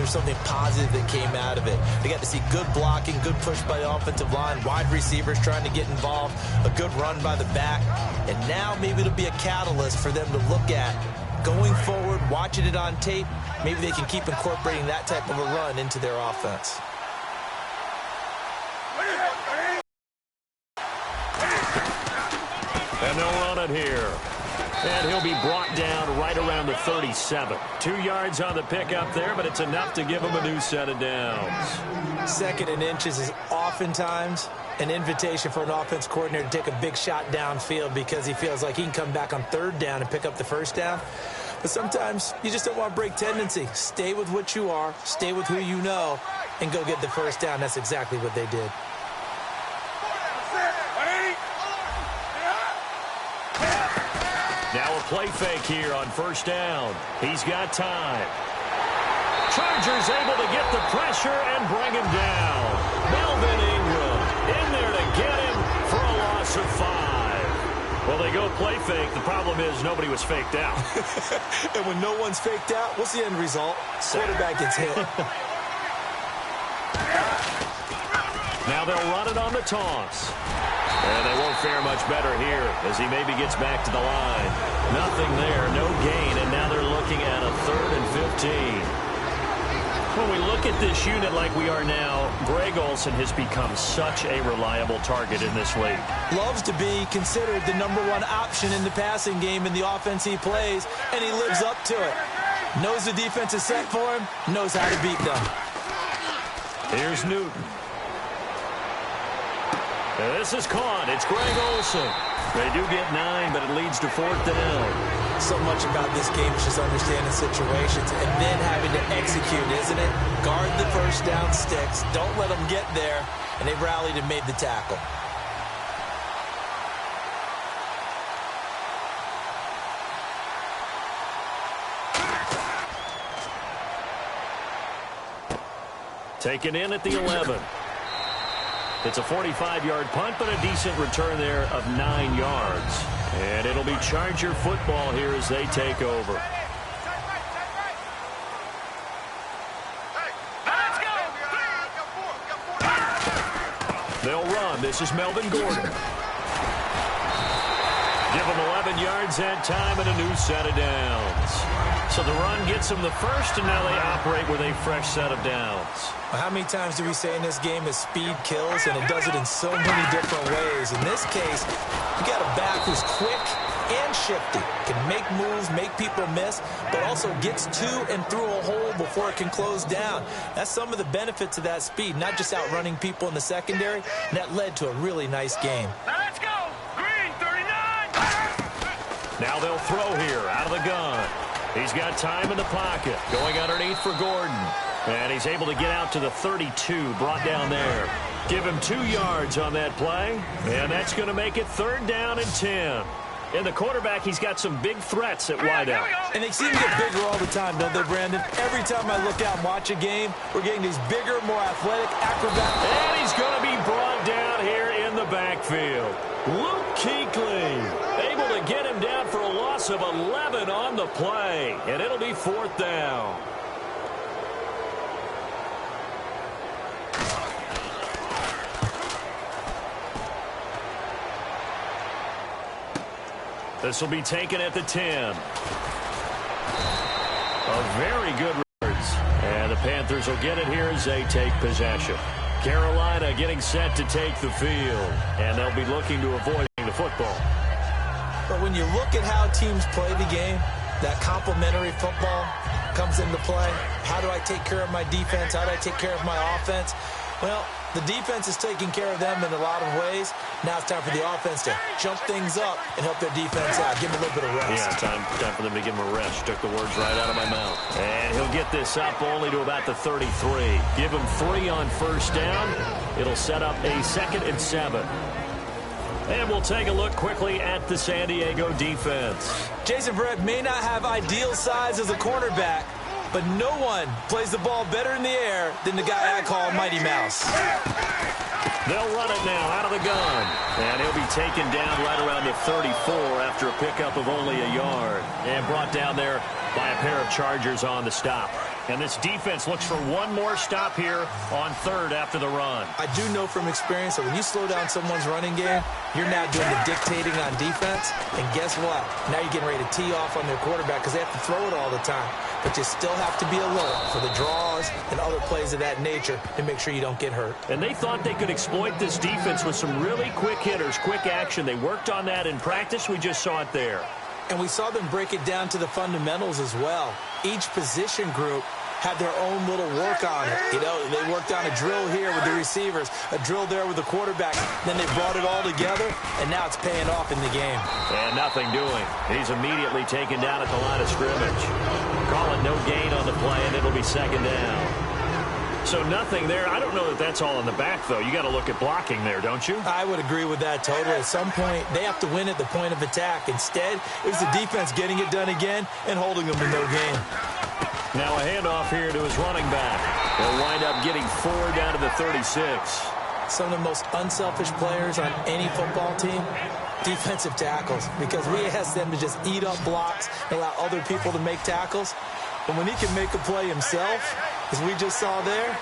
there's something positive that came out of it. They got to see good blocking, good push by the offensive line, wide receivers trying to get involved, a good run by the back, and now maybe it'll be a catalyst for them to look at going forward, watching it on tape. Maybe they can keep incorporating that type of a run into their offense. And they'll run it here. And he'll be brought down right around the 37. 2 yards on the pickup there, but it's enough to give him a new set of downs. 2nd and inches is oftentimes an invitation for an offense coordinator to take a big shot downfield because he feels like he can come back on 3rd down and pick up the 1st down. But sometimes you just don't want to break tendency. Stay with what you are, stay with who you know, and go get the 1st down. That's exactly what they did. Now a play fake here on 1st down. He's got time. Chargers able to get the pressure and bring him down. Melvin Ingram in there to get him for a loss of 5. Well, they go play fake. The problem is nobody was faked out. And when no one's faked out, what's the end result? Quarterback gets hit. Now they'll run it on the toss. And they won't fare much better here as he maybe gets back to the line. Nothing there, no gain, and now they're looking at a 3rd and 15. When we look at this unit like we are now, Greg Olsen has become such a reliable target in this league. Loves to be considered the #1 option in the passing game in the offense he plays, and he lives up to it. Knows the defense is set for him, knows how to beat them. Here's Newton. This is caught. It's Greg Olsen. They do get 9, but it leads to 4th down. So much about this game is just understanding situations and then having to execute, isn't it? Guard the 1st down sticks. Don't let them get there. And they rallied and made the tackle. Taken in at the 11. It's a 45-yard punt, but a decent return there of 9 yards. And it'll be Charger football here as they take over. They'll run. This is Melvin Gordon. Give them 11 yards that time and a new set of downs. So the run gets them the 1st, and now they operate with a fresh set of downs. How many times do we say in this game is speed kills, and it does it in so many different ways. In this case, you got a back who's quick and shifty, can make moves, make people miss, but also gets to and through a hole before it can close down. That's some of the benefits of that speed, not just outrunning people in the secondary, and that led to a really nice game. Let's go! Green, 39! Now they'll throw here out of the gun. He's got time in the pocket, going underneath for Gordon. And he's able to get out to the 32, brought down there. Give him 2 yards on that play, and that's going to make it 3rd down and 10. And the quarterback, he's got some big threats at wideout. And they seem to get bigger all the time, don't they, Brandon? Every time I look out and watch a game, we're getting these bigger, more athletic, acrobatic. And he's going to be brought down here in the backfield. Luke Kuechly able to get him down for a loss of 11 on the play. And it'll be 4th down. This will be taken at the 10. A very good returns. And the Panthers will get it here as they take possession. Carolina getting set to take the field. And they'll be looking to avoid the football. But when you look at how teams play the game, that complementary football comes into play. How do I take care of my defense? How do I take care of my offense? Well, the defense is taking care of them in a lot of ways. Now it's time for the offense to jump things up and help their defense out. Give them a little bit of rest. Yeah, time for them to give him a rest. Took the words right out of my mouth. And he'll get this up only to about the 33. Give him 3 on 1st down. It'll set up a 2nd and 7. And we'll take a look quickly at the San Diego defense. Jason Verrett may not have ideal size as a cornerback, but no one plays the ball better in the air than the guy I call Mighty Mouse. They'll run it now out of the gun. And he'll be taken down right around the 34 after a pickup of only a yard. And brought down there by a pair of Chargers on the stop. And this defense looks for one more stop here on third after the run. I do know from experience that when you slow down someone's running game, you're now doing the dictating on defense. And guess what? Now you're getting ready to tee off on their quarterback because they have to throw it all the time. But you still have to be alert for the draws and other plays of that nature to make sure you don't get hurt. And they thought they could exploit this defense with some really quick hitters, quick action. They worked on that in practice. We just saw it there. And we saw them break it down to the fundamentals as well. Each position group had their own little work on it. You know, they worked on a drill here with the receivers, a drill there with the quarterback. Then they brought it all together, and now it's paying off in the game. And nothing doing. He's immediately taken down at the line of scrimmage. Call it no gain on the play, and it'll be second down. So nothing there. I don't know that that's all in the back, though. You got to look at blocking there, don't you? I would agree with that totally. At some point, they have to win at the point of attack. Instead, it was the defense getting it done again and holding them to no gain. Now a handoff here to his running back. They'll wind up getting 4 down to the 36. Some of the most unselfish players on any football team, defensive tackles, because we ask them to just eat up blocks and allow other people to make tackles. But when he can make a play himself, as we just saw there,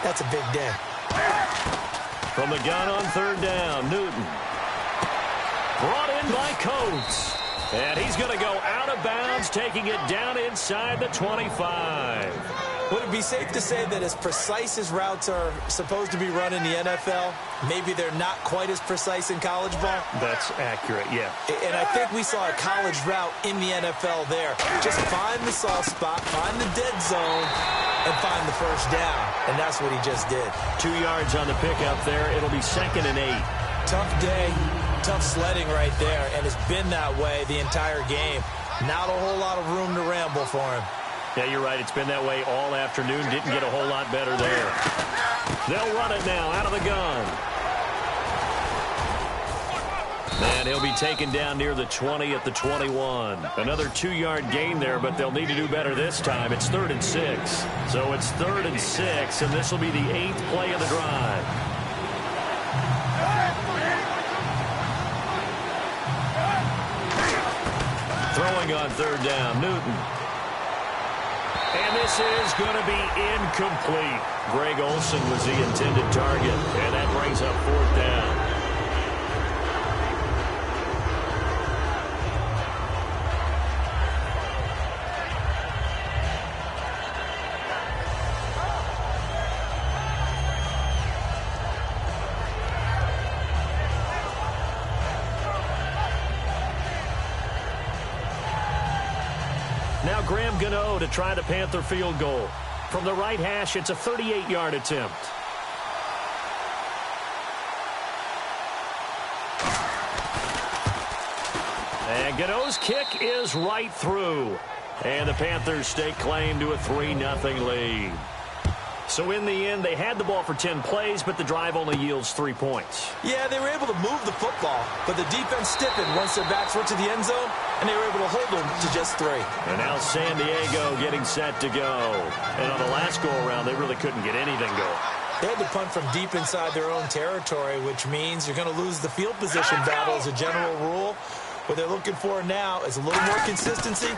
that's a big day. From the gun on third down, Newton. Brought in by Coates. And he's going to go out of bounds, taking it down inside the 25. Would it be safe to say that as precise as routes are supposed to be run in the NFL, maybe they're not quite as precise in college ball? That's accurate, yeah. And I think we saw a college route in the NFL there. Just find the soft spot, find the dead zone, and find the first down. And that's what he just did. 2 yards on the pickup there. It'll be 2nd and 8. Tough day, tough sledding right there, and it's been that way the entire game. Not a whole lot of room to ramble for him. Yeah, you're right. It's been that way all afternoon. Didn't get a whole lot better there. They'll run it now out of the gun. And he'll be taken down near the 20 at the 21. Another 2-yard gain there, but they'll need to do better this time. It's 3rd and 6. So it's 3rd and 6, and this will be the 8th play of the drive. Throwing on third down, Newton. And this is going to be incomplete. Greg Olsen was the intended target, and that brings up 4th down. Now Graham Gano to try the Panther field goal. From the right hash, it's a 38-yard attempt. And Gano's kick is right through. And the Panthers stake claim to a 3-0 lead. So in the end, they had the ball for 10 plays, but the drive only yields 3 points. Yeah, they were able to move the football, but the defense stiffened once their backs were to the end zone, and they were able to hold them to just 3. And now San Diego getting set to go. And on the last go-around, they really couldn't get anything going. They had to punt from deep inside their own territory, which means you're going to lose the field position battle as a general rule. What they're looking for now is a little more consistency,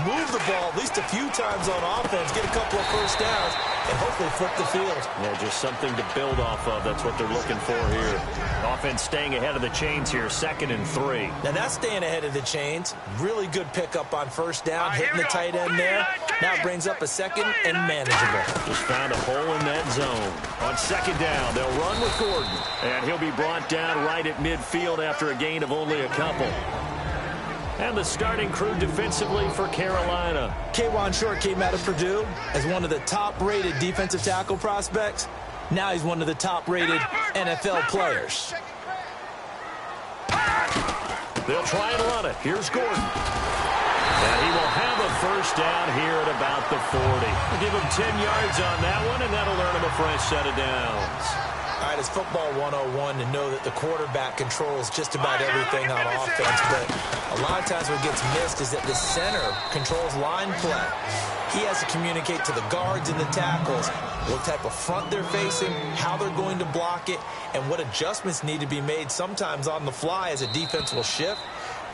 move the ball at least a few times on offense, get a couple of first downs, and hopefully flip the field. Yeah, just something to build off of. That's what they're looking for here. Offense staying ahead of the chains here, 2nd and 3. Now that's staying ahead of the chains. Really good pickup on first down, hitting the tight end there. Now it brings up a 2nd and manageable. Just found a hole in that zone. On 2nd down, they'll run with Gordon. And he'll be brought down right at midfield after a gain of only a couple. And the starting crew defensively for Carolina. K'Wan Short came out of Purdue as one of the top-rated defensive tackle prospects. Now he's one of the top-rated NFL players. They'll try and run it. Here's Gordon. And he will have a first down here at about the 40. We'll give him 10 yards on that one, and that'll earn him a fresh set of downs. All right, it's football 101 to know that the quarterback controls just about everything on offense, but a lot of times what gets missed is that the center controls line play. He has to communicate to the guards and the tackles what type of front they're facing, how they're going to block it, and what adjustments need to be made sometimes on the fly as a defense will shift.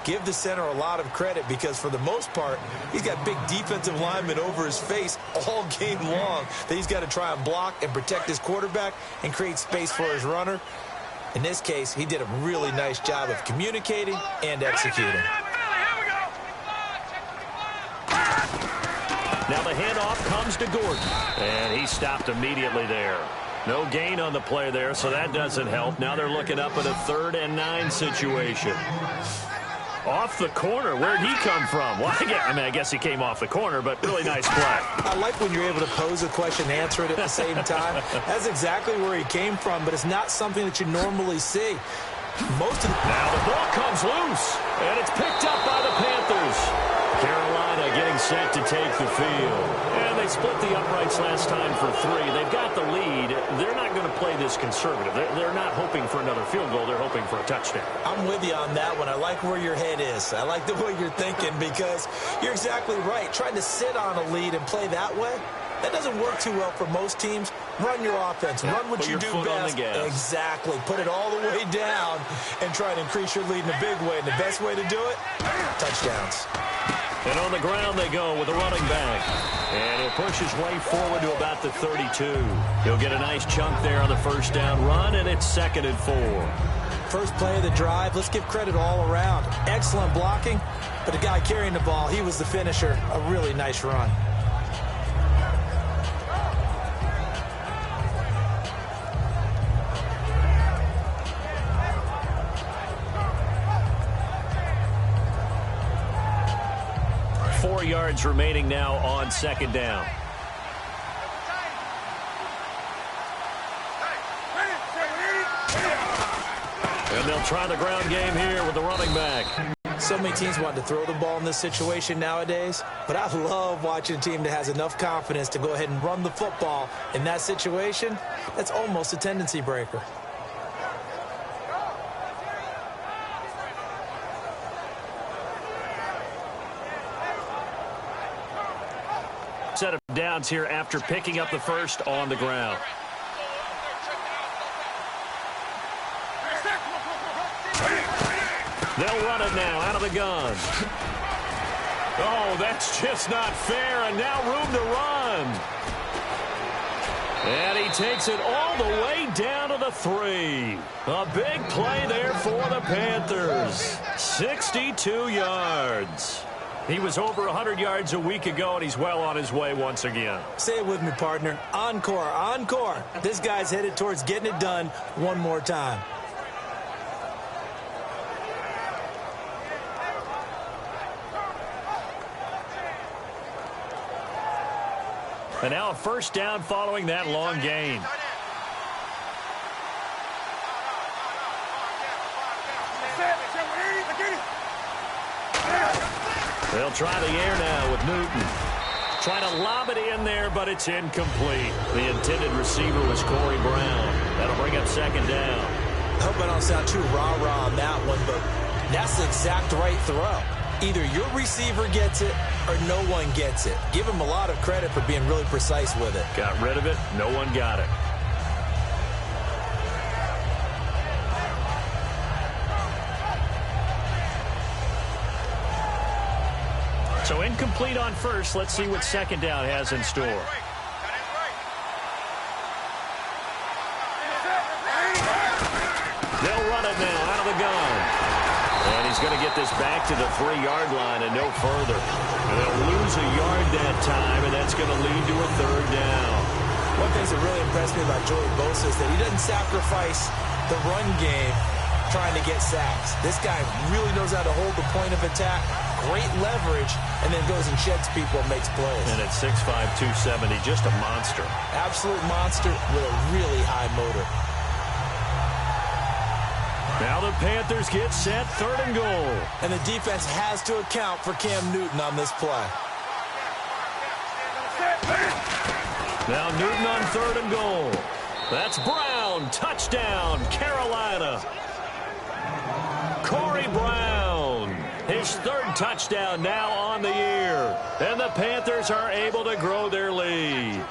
give the center a lot of credit because for the most part, he's got big defensive linemen over his face all game long that he's got to try and block and protect his quarterback and create space for his runner. In this case, he did a really nice job of communicating and executing. Now the handoff comes to Gordon, and he stopped immediately there. No gain on the play there, so that doesn't help. Now they're looking up at a 3rd and 9 situation. Off the corner. Where'd he come from? Well, I guess he came off the corner, but really nice play. I like when you're able to pose a question and answer it at the same time. That's exactly where he came from, but it's not something that you normally see. Now the ball comes loose, and it's picked up by the Panthers. Carolina getting set to take the field. And they split the uprights last time for 3. They've got the lead. They're not going to play this conservative. They're not hoping for another field goal. They're hoping for a touchdown. I'm with you on that one. I like where your head is. I like the way you're thinking because you're exactly right. Trying to sit on a lead and play that way, that doesn't work too well for most teams. Run your offense. Run what you do best. Exactly. Put it all the way down and try to increase your lead in a big way. And the best way to do it, touchdowns. And on the ground they go with the running back. And he'll push his way forward to about the 32. He'll get a nice chunk there on the first down run, and it's 2nd and 4. First play of the drive, let's give credit all around. Excellent blocking, but the guy carrying the ball, he was the finisher. A really nice run. Yards remaining now on 2nd down. And they'll try the ground game here with the running back. So many teams want to throw the ball in this situation nowadays, but I love watching a team that has enough confidence to go ahead and run the football. In that situation, that's almost a tendency breaker. Set of downs here after picking up the first on the ground. They'll run it now out of the gun. Oh, that's just not fair, and now room to run. And he takes it all the way down to the 3. A big play there for the Panthers. 62 yards. He was over 100 yards a week ago, and he's well on his way once again. Say it with me, partner. Encore, encore. This guy's headed towards getting it done one more time. And now a first down following that long gain. They'll try the air now with Newton. Trying to lob it in there, but it's incomplete. The intended receiver was Corey Brown. That'll bring up 2nd down. I hope I don't sound too rah-rah on that one, but that's the exact right throw. Either your receiver gets it or no one gets it. Give him a lot of credit for being really precise with it. Got rid of it. No one got it. So incomplete on first. Let's see what 2nd down has in store. They'll run it now out of the gun. And he's going to get this back to the 3-yard line and no further. And they'll lose a yard that time, and that's going to lead to a 3rd down. One thing that really impressed me about Joey Bosa is that he doesn't sacrifice the run game trying to get sacks. This guy really knows how to hold the point of attack, great leverage, and then goes and sheds people and makes plays. And at 6'5", 270, just a monster. Absolute monster with a really high motor. Now the Panthers get set, 3rd and goal. And the defense has to account for Cam Newton on this play. Now Newton on 3rd and goal. That's Brown. Touchdown, Carolina. Corey Brown. His 3rd touchdown now on the year. And the Panthers are able to grow their lead.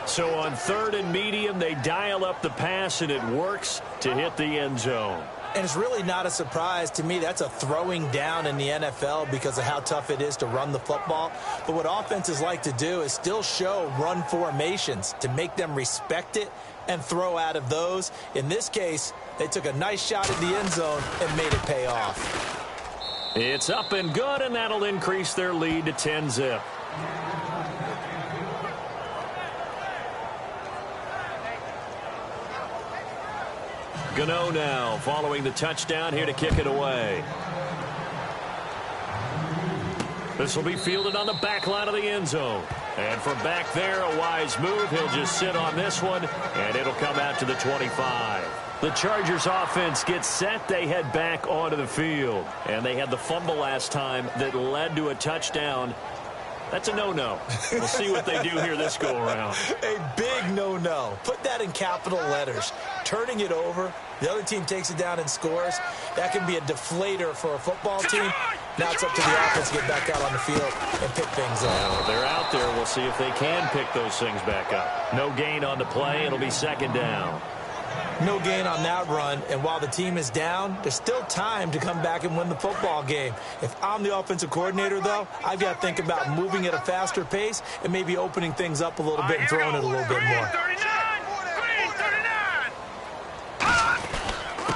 So on 3rd and medium, they dial up the pass, and it works to hit the end zone. And it's really not a surprise to me. That's a throwing down in the NFL because of how tough it is to run the football. But what offenses like to do is still show run formations to make them respect it and throw out of those. In this case, they took a nice shot at the end zone and made it pay off. It's up and good, and that'll increase their lead to 10-zip. Gano now following the touchdown here to kick it away. This will be fielded on the back line of the end zone. And from back there, a wise move. He'll just sit on this one, and it'll come out to the 25. The Chargers offense gets set. They head back onto the field. And they had the fumble last time that led to a touchdown. That's a no-no. We'll see what they do here this go-around. A big no-no. Put that in capital letters. Turning it over, the other team takes it down and scores. That can be a deflator for a football team. Now it's up to the offense to get back out on the field and pick things up. Well, they're out there. We'll see if they can pick those things back up. No gain on the play. It'll be second down. No gain on that run, and while the team is down, there's still time to come back and win the football game. If I'm the offensive coordinator, though, I've got to think about moving at a faster pace and maybe opening things up a little bit and throwing it a little bit more.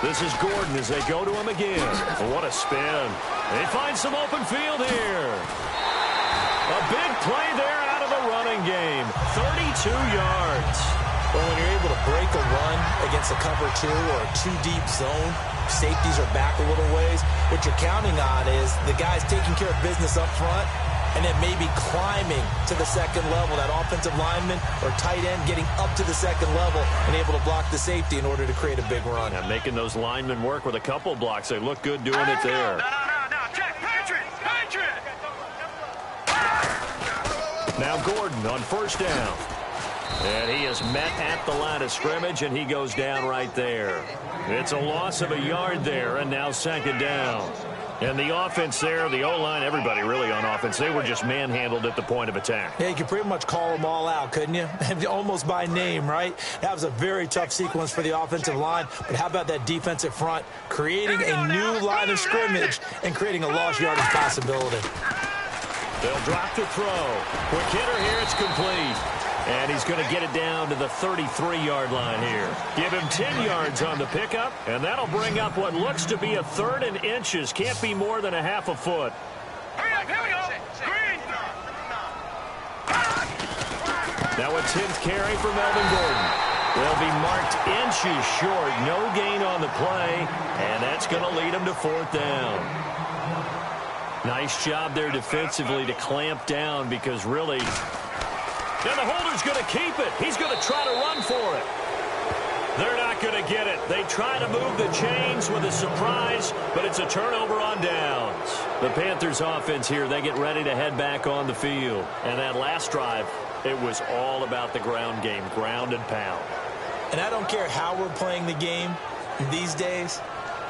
This is Gordon as they go to him again. What a spin. They find some open field here. A big play there out of the running game. 32 yards. Well, when you're able to break a run against a cover 2 or a 2-deep zone, safeties are back a little ways. What you're counting on is the guys taking care of business up front and then maybe climbing to the second level. That offensive lineman or tight end getting up to the second level and able to block the safety in order to create a big run. And making those linemen work with a couple blocks. They look good doing it there. No. Check. Patriot. Now Gordon on first down. And he is met at the line of scrimmage, and he goes down right there. It's a loss of a yard there, and now second down. And the offense there, the O-line, everybody really on offense, they were just manhandled at the point of attack. Yeah, you could pretty much call them all out, couldn't you? Almost by name, right? That was a very tough sequence for the offensive line. But how about that defensive front creating a new line of scrimmage and creating a lost yardage possibility? They'll drop to throw. Quick hitter here, it's complete. And he's going to get it down to the 33-yard line here. Give him 10 yards on the pickup, and that'll bring up what looks to be a third and inches. Can't be more than a half a foot. Hurry up, here we go. Green. Now a 10th carry for Melvin Gordon. They'll be marked inches short. No gain on the play, and that's going to lead him to fourth down. Nice job there defensively to clamp down because really... And the holder's going to keep it. He's going to try to run for it. They're not going to get it. They try to move the chains with a surprise, but it's a turnover on downs. The Panthers offense here, they get ready to head back on the field. And that last drive, it was all about the ground game, ground and pound. And I don't care how we're playing the game these days,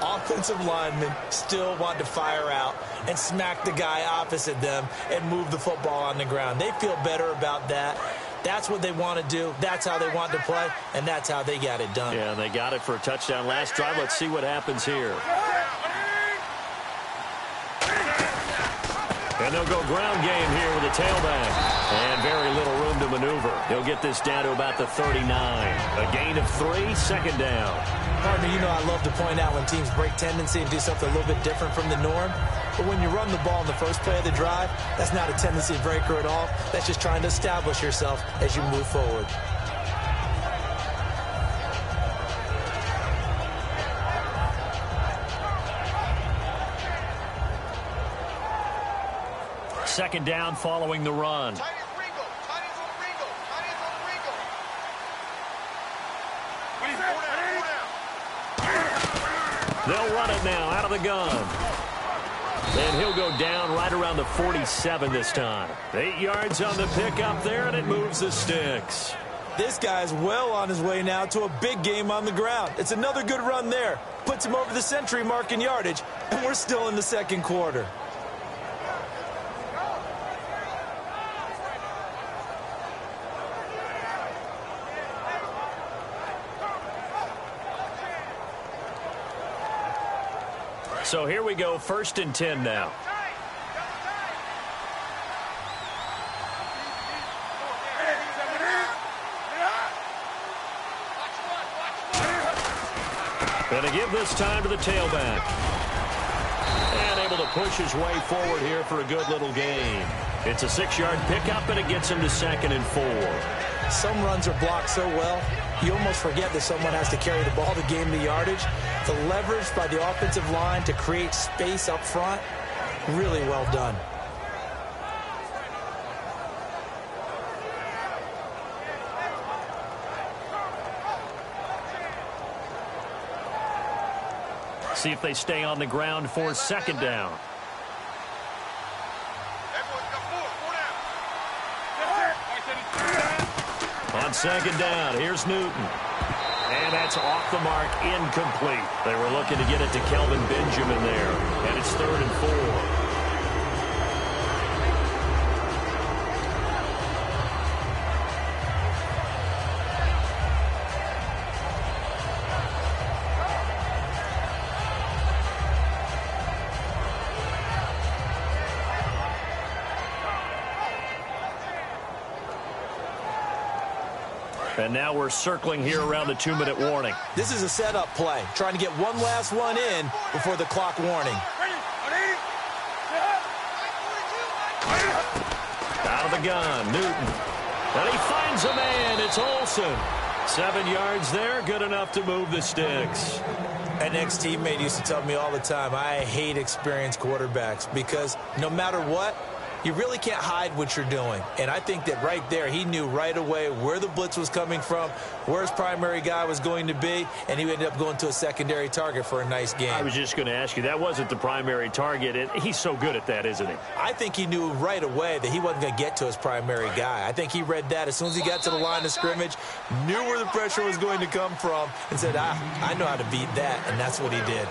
offensive linemen still want to fire out and smack the guy opposite them and move the football on the ground. They feel better about that. That's what they want to do. That's how they want to play, and that's how they got it done. Yeah, and they got it for a touchdown last drive. Let's see what happens here. And they'll go ground game here with a tailback. And very little room to maneuver. He'll get this down to about the 39. A gain of 3, second down. Partner, you know I love to point out when teams break tendency and do something a little bit different from the norm. But when you run the ball in the first play of the drive, that's not a tendency breaker at all. That's just trying to establish yourself as you move forward. Second down following the run. They'll run it now out of the gun. And he'll go down right around the 47 this time. 8 yards on the pickup there, and it moves the sticks. This guy's well on his way now to a big game on the ground. It's another good run there. Puts him over the century mark in yardage, and we're still in the second quarter. So here we go, 1st and 10 now. Going to give this time to the tailback. And able to push his way forward here for a good little gain. It's a 6-yard pickup, and it gets him to 2nd and 4. Some runs are blocked so well, you almost forget that someone has to carry the ball to gain the yardage. The leverage by the offensive line to create space up front, really well done. See if they stay on the ground for 2nd down. On 2nd down, here's Newton. And that's off the mark, incomplete. They were looking to get it to Kelvin Benjamin there. And it's 3rd and 4. And now we're circling here around the 2-minute warning. This is a setup play, trying to get one last one in before the clock warning. Out of the gun, Newton. And he finds a man. It's Olsen. 7 yards there, good enough to move the sticks. An ex-teammate used to tell me all the time, I hate experienced quarterbacks because no matter what, you really can't hide what you're doing. And I think that right there, he knew right away where the blitz was coming from, where his primary guy was going to be, and he ended up going to a secondary target for a nice game. I was just going to ask you, that wasn't the primary target. And he's so good at that, isn't he? I think he knew right away that he wasn't going to get to his primary guy. I think he read that as soon as he got to the line of scrimmage, knew where the pressure was going to come from, and said, I know how to beat that, and that's what he did.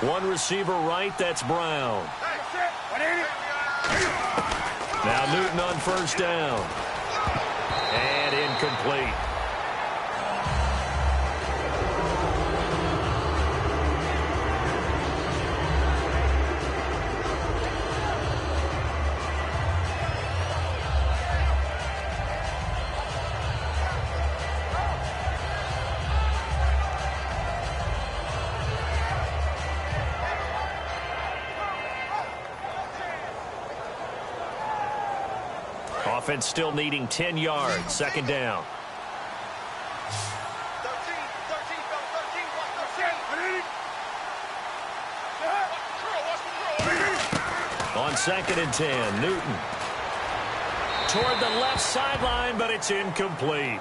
One receiver right, that's Brown. Now Newton on 1st down. And incomplete. Offense still needing 10 yards. 2nd down. On 2nd and 10, Newton. Toward the left sideline, but it's incomplete.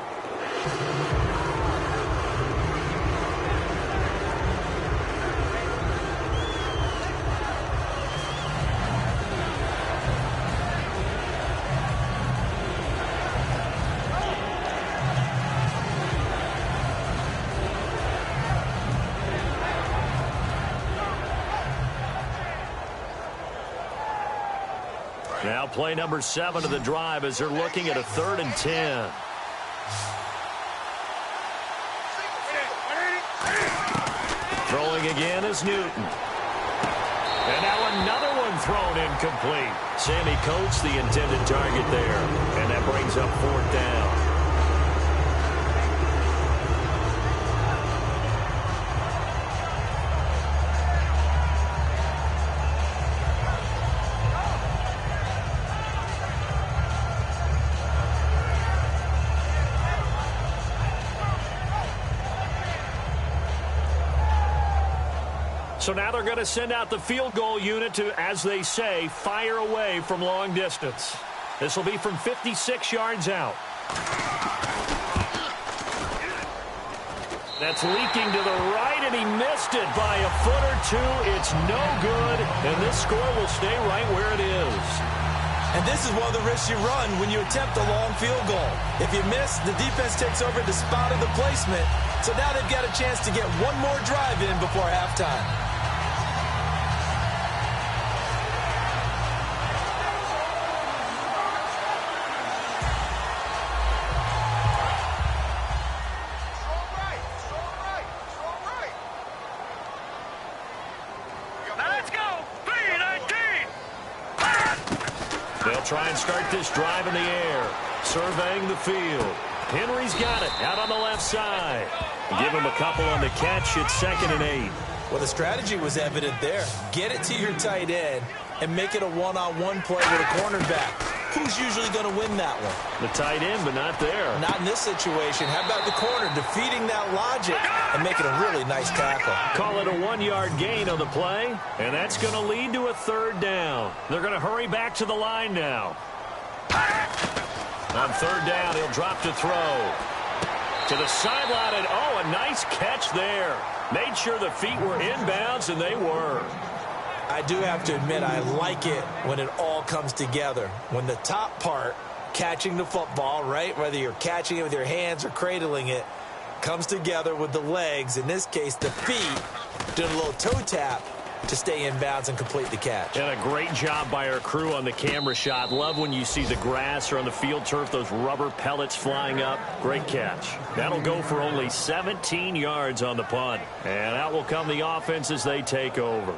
Now play number 7 of the drive as they're looking at a 3rd and 10. Throwing again is Newton. And now another one thrown incomplete. Sammy Coates the intended target there. And that brings up 4th down. So now they're going to send out the field goal unit to, as they say, fire away from long distance. This will be from 56 yards out. That's leaking to the right, and he missed it by a foot or two. It's no good, and this score will stay right where it is. And this is one of the risks you run when you attempt a long field goal. If you miss, the defense takes over the spot of the placement. So now they've got a chance to get one more drive in before halftime. They'll try and start this drive in the air. Surveying the field. Henry's got it out on the left side. Give him a couple on the catch. It's 2nd and 8. Well, the strategy was evident there. Get it to your tight end and make it a one-on-one play with a cornerback. Who's usually going to win that one? The tight end, but not there. Not in this situation. How about the corner defeating that logic and making a really nice tackle? Call it a 1-yard gain on the play, and that's going to lead to a 3rd down. They're going to hurry back to the line now. On 3rd down, he'll drop to throw. To the sideline, and oh, a nice catch there. Made sure the feet were inbounds, and they were. I do have to admit, I like it when it all comes together. When the top part, catching the football, right, whether you're catching it with your hands or cradling it, comes together with the legs, in this case the feet, doing a little toe tap to stay in bounds and complete the catch. And a great job by our crew on the camera shot. Love when you see the grass or on the field turf, those rubber pellets flying up. Great catch. That'll go for only 17 yards on the punt. And out will come the offense as they take over.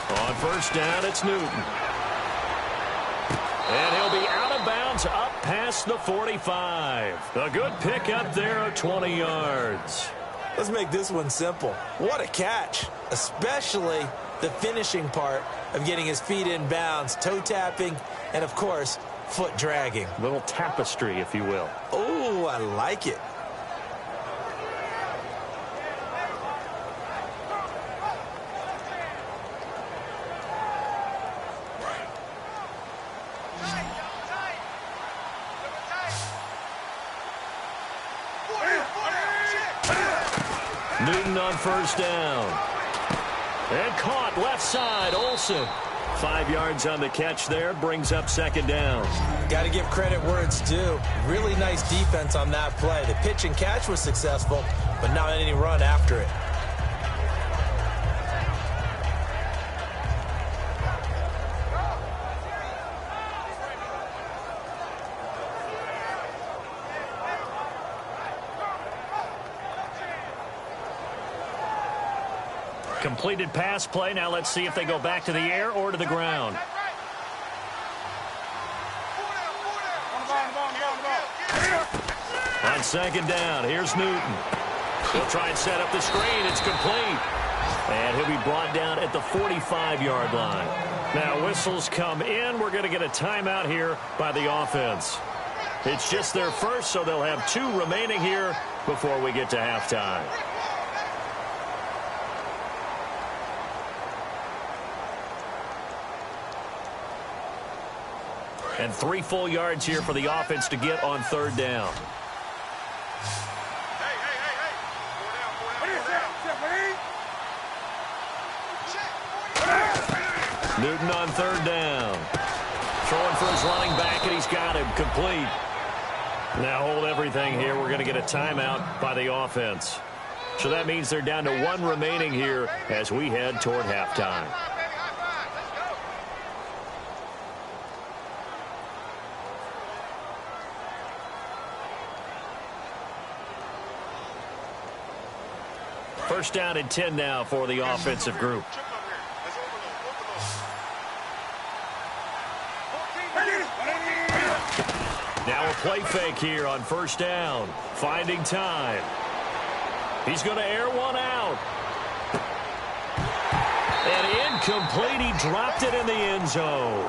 On 1st down, it's Newton. And he'll be out of bounds up past the 45. A good pick up there of 20 yards. Let's make this one simple. What a catch, especially the finishing part of getting his feet in bounds, toe tapping, and, of course, foot dragging. Little tapestry, if you will. Oh, I like it. Newton on 1st down. And caught left side, Olsen. 5 yards on the catch there, brings up 2nd down. Got to give credit where it's due. Really nice defense on that play. The pitch and catch was successful, but not any run after it. Completed pass play. Now let's see if they go back to the air or to the ground. On 2nd down, here's Newton. He'll try and set up the screen. It's complete. And he'll be brought down at the 45-yard line. Now whistles come in. We're going to get a timeout here by the offense. It's just their first, so they'll have 2 remaining here before we get to halftime. And 3 full yards here for the offense to get on 3rd down. Newton on 3rd down. Throwing for his running back, and he's got him complete. Now hold everything here. We're going to get a timeout by the offense. So that means they're down to 1 remaining here as we head toward halftime. First down and 10 now for the offensive group. Now a play fake here on 1st down. Finding time. He's going to air one out. And incomplete. He dropped it in the end zone.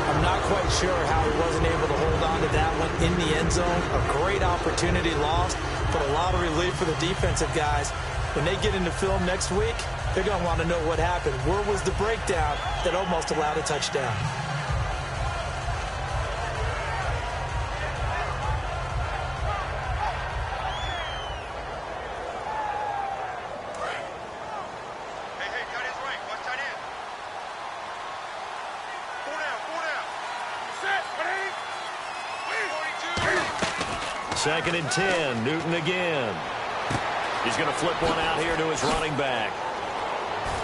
I'm not quite sure how he wasn't able to hold on to that one in the end zone. A great opportunity lost, but a lot of relief for the defensive guys. When they get into film next week, They're going to want to know what happened. Where was the breakdown that almost allowed a touchdown? Second and 10, Newton again. He's going to flip one out here to his running back.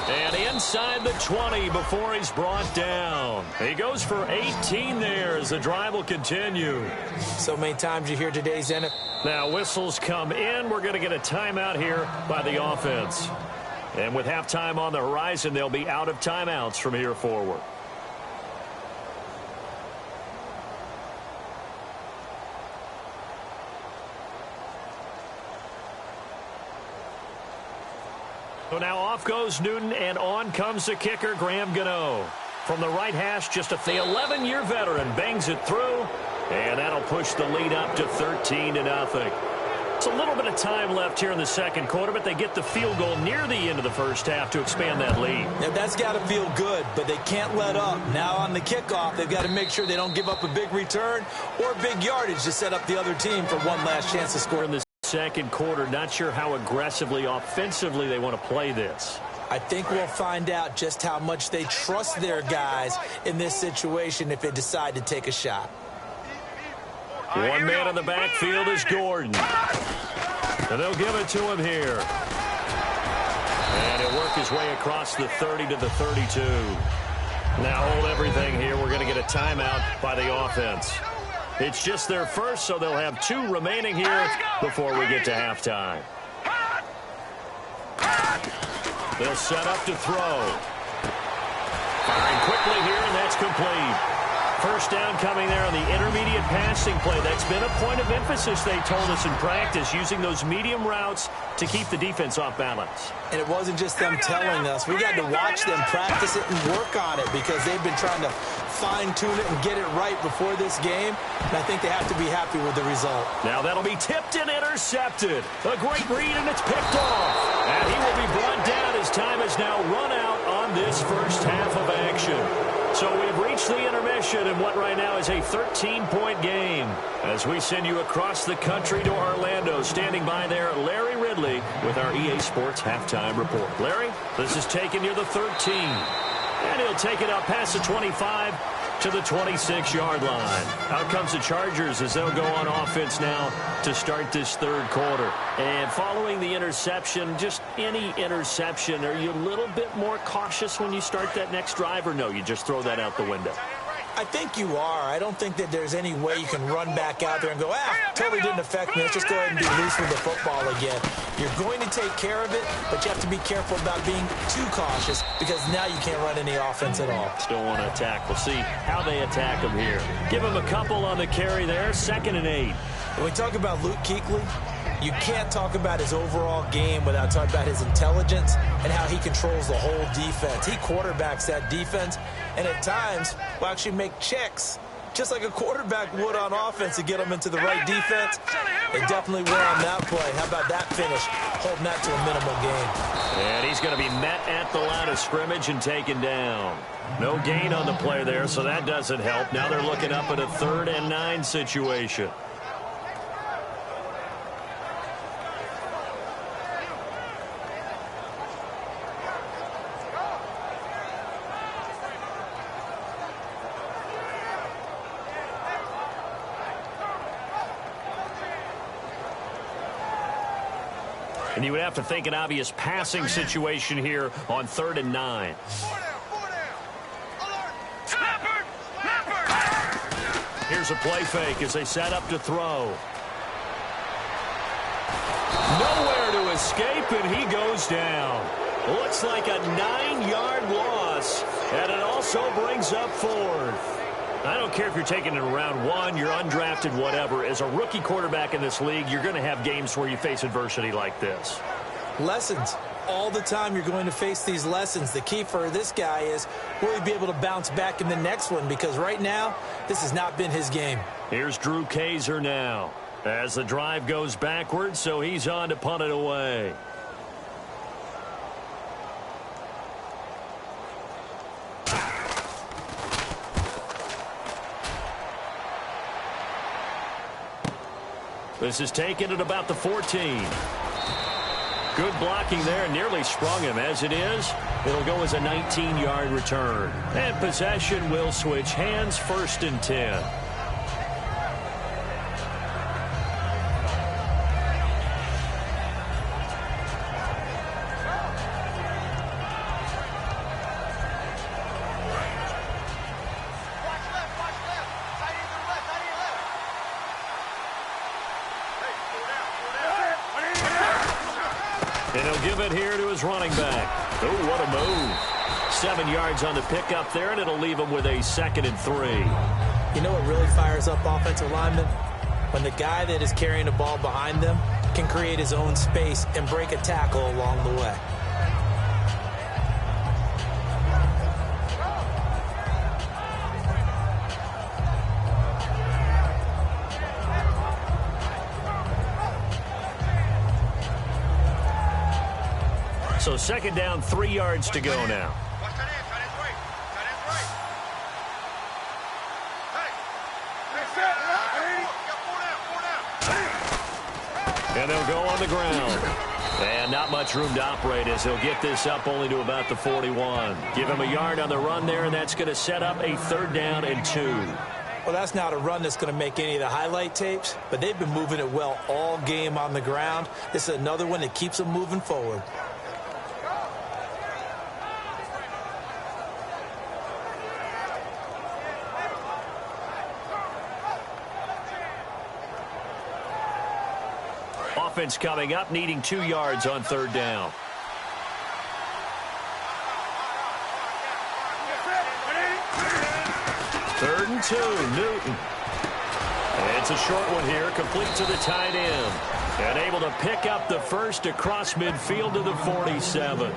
And inside the 20 before he's brought down. He goes for 18 there as the drive will continue. So many times you hear today's NFL. Now whistles come in. We're going to get a timeout here by the offense. And with halftime on the horizon, they'll be out of timeouts from here forward. So now off goes Newton, and on comes the kicker, Graham Gano. From the right hash, just the 11-year veteran bangs it through, and that'll push the lead up to 13-0. It's a little bit of time left here in the second quarter, but they get the field goal near the end of the first half to expand that lead. Now that's got to feel good, but they can't let up. Now on the kickoff, they've got to make sure they don't give up a big return or big yardage to set up the other team for one last chance to score in the second quarter. Not sure how aggressively, offensively they want to play this. I think we'll find out just how much they trust their guys in this situation if they decide to take a shot. One man in the backfield is Gordon. And they'll give it to him here. And he'll work his way across the 30 to the 32. Now hold everything here. We're going to get a timeout by the offense. It's just their first, so they'll have 2 remaining here before we get to halftime. They'll set up to throw. Firing quickly here, and that's complete. First down coming there on the intermediate passing play. That's been a point of emphasis, they told us in practice, using those medium routes to keep the defense off balance. And it wasn't just them telling us. We got to watch them practice it and work on it because they've been trying to fine-tune it and get it right before this game. And I think they have to be happy with the result. Now that'll be tipped and intercepted. A great read, and it's picked off. And he will be brought down as time has now run out on this first half of action. So we've reached the intermission in what right now is a 13-point game. As we send you across the country to Orlando, standing by there, Larry Ridley with our EA Sports Halftime Report. Larry, this is taken near the 13. And he'll take it up past the 25 to the 26-yard line. Out comes the Chargers as they'll go on offense now to start this third quarter. And following the interception, just any interception, are you a little bit more cautious when you start that next drive, or no, you just throw that out the window? I think you are. I don't think that there's any way you can run back out there and go, totally didn't affect me. Let's just go ahead and be loose with the football again. You're going to take care of it, but you have to be careful about being too cautious because now you can't run any offense at all. Still want to attack. We'll see how they attack him here. Give him a couple on the carry there. 2nd and 8. When we talk about Luke Kuechly, you can't talk about his overall game without talking about his intelligence and how he controls the whole defense. He quarterbacks that defense, and at times will actually make checks, just like a quarterback would on offense to get them into the right defense. They definitely were on that play. How about that finish, holding that to a minimal gain? And he's going to be met at the line of scrimmage and taken down. No gain on the play there, so that doesn't help. Now they're looking up at a 3rd and 9 situation. And you would have to think an obvious passing situation here on 3rd and 9. Here's a play fake as they set up to throw. Nowhere to escape, and he goes down. Looks like a 9-yard loss, and it also brings up 4th. I don't care if you're taking it in round 1, you're undrafted, whatever. As a rookie quarterback in this league, you're going to have games where you face adversity like this. Lessons. All the time you're going to face these lessons. The key for this guy is, will he be able to bounce back in the next one? Because right now, this has not been his game. Here's Drew Kaiser now as the drive goes backwards, so he's on to punt it away. This is taken at about the 14. Good blocking there, nearly sprung him. As it is, it'll go as a 19-yard return. And possession will switch hands, 1st and 10. And he'll give it here to his running back. Oh, what a move. 7 yards on the pickup there, and it'll leave him with a 2nd and 3. You know what really fires up offensive linemen? When the guy that is carrying the ball behind them can create his own space and break a tackle along the way. So 2nd down, 3 yards to go now. And they'll go on the ground. And not much room to operate as he'll get this up only to about the 41. Give him a yard on the run there, and that's going to set up a 3rd down and 2. Well, that's not a run that's going to make any of the highlight tapes, but they've been moving it well all game on the ground. This is another one that keeps them moving forward. Offense coming up, needing 2 yards on 3rd down. Third and 2, Newton. It's a short one here, complete to the tight end. And able to pick up the first across midfield to the 47.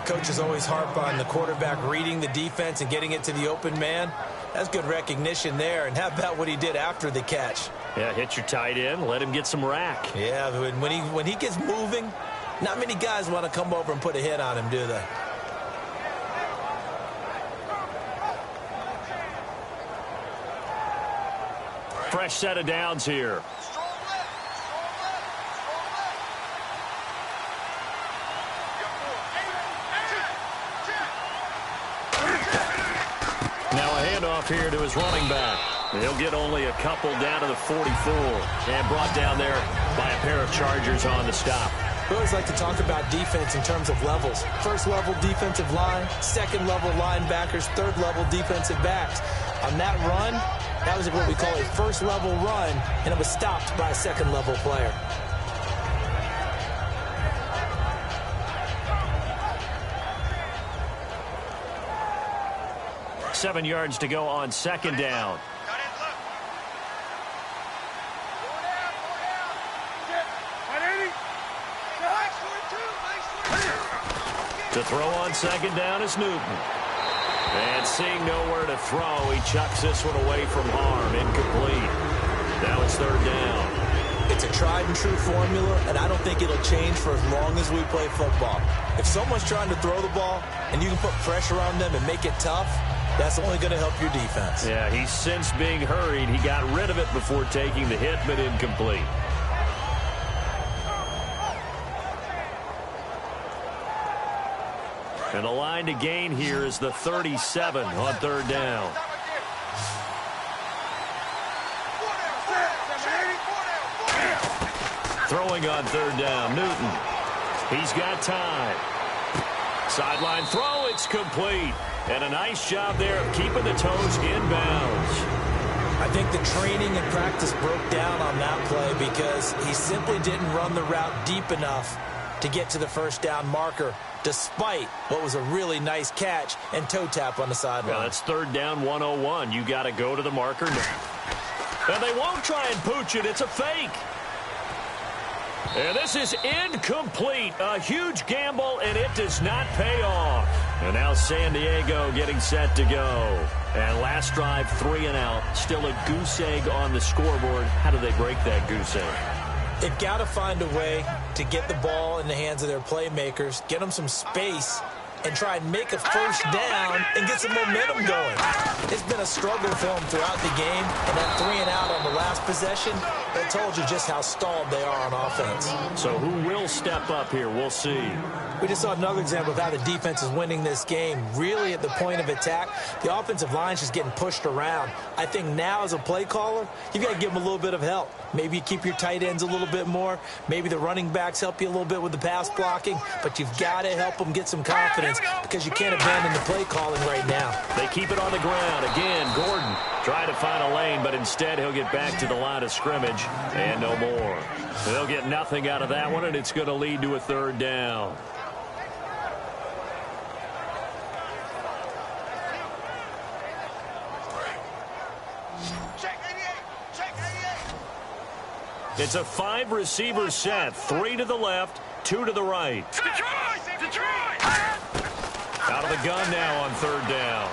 Coaches always harp on the quarterback reading the defense and getting it to the open man. That's good recognition there. And how about what he did after the catch? Yeah, hit your tight end, let him get some rack. Yeah, when he gets moving, not many guys want to come over and put a hit on him, do they? Fresh set of downs here. Now a handoff here to his running back. He'll get only a couple down to the 44 and brought down there by a pair of Chargers on the stop. We always like to talk about defense in terms of levels. 1st level defensive line, 2nd level linebackers, 3rd level defensive backs. On that run, that was what we call a 1st level run, and it was stopped by a 2nd level player. Seven yards to go on 2nd down. To throw on 2nd down is Newton. And seeing nowhere to throw, he chucks this one away from harm. Incomplete. Now it's 3rd down. It's a tried and true formula, and I don't think it'll change for as long as we play football. If someone's trying to throw the ball and you can put pressure on them and make it tough, that's only going to help your defense. Yeah, he's since being hurried. He got rid of it before taking the hit, but incomplete. And the line to gain here is the 37 on 3rd down. Throwing on 3rd down, Newton. He's got time. Sideline throw, it's complete. And a nice job there of keeping the toes inbounds. I think the training and practice broke down on that play because he simply didn't run the route deep enough to get to the 1st down marker, despite what was a really nice catch and toe tap on the sideline. Yeah, that's 3rd down 101. You got to go to the marker now. And they won't try and pooch it. It's a fake. And this is incomplete. A huge gamble, and it does not pay off. And now San Diego getting set to go. And last drive, 3 and out. Still a goose egg on the scoreboard. How do they break that goose egg? They've got to find a way to get the ball in the hands of their playmakers, get them some space, and try and make a first down and get some momentum going. It's been a struggle for him throughout the game, and that 3-and-out on the last possession, it told you just how stalled they are on offense. So who will step up here? We'll see. We just saw another example of how the defense is winning this game. Really at the point of attack, the offensive line is just getting pushed around. I think now as a play caller, you've got to give them a little bit of help. Maybe you keep your tight ends a little bit more. Maybe the running backs help you a little bit with the pass blocking. But you've got to help them get some confidence because you can't abandon the play calling right now. They keep it on the ground. Again, Gordon trying to find a lane, but instead he'll get back to the line of scrimmage and no more. They'll get nothing out of that one, and it's going to lead to a third down. It's a 5-receiver set. 3 to the left, 2 to the right. Detroit! Out of the gun now on third down.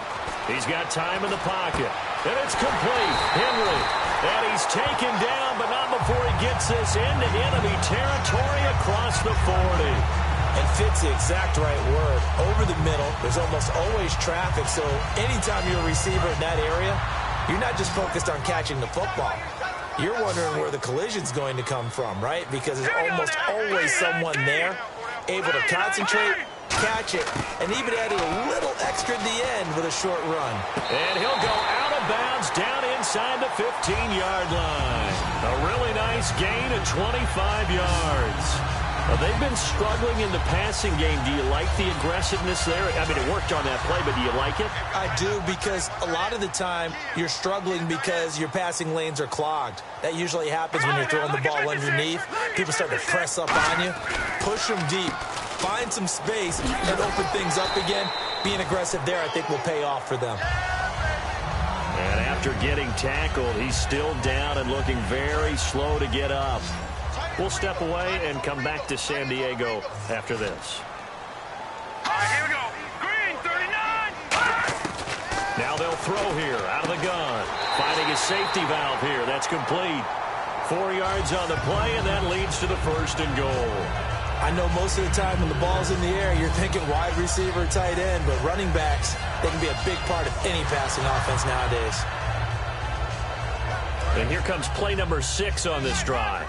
He's got time in the pocket. And it's complete. Henry. And he's taken down, but not before he gets this into enemy territory across the 40. And fits the exact right word. Over the middle, there's almost always traffic. So anytime you're a receiver in that area, you're not just focused on catching the football. You're wondering where the collision's going to come from, right? Because there's almost always someone there able to concentrate, catch it, and even added a little extra at the end with a short run. And he'll go out of bounds down inside the 15-yard line. A really nice gain of 25 yards. They've been struggling in the passing game. Do you like the aggressiveness there? I mean, it worked on that play, but do you like it? I do, because a lot of the time you're struggling because your passing lanes are clogged. That usually happens when you're throwing the ball underneath. People start to press up on you. Push them deep. Find some space and open things up again. Being aggressive there, I think, will pay off for them. And after getting tackled, he's still down and looking very slow to get up. We'll step away and come back to San Diego after this. All right, here we go. Green, 39. Now they'll throw here out of the gun. Finding a safety valve here. That's complete. 4 yards on the play, and that leads to the first and goal. I know most of the time when the ball's in the air, you're thinking wide receiver, tight end, but running backs, they can be a big part of any passing offense nowadays. And here comes play number 6 on this drive.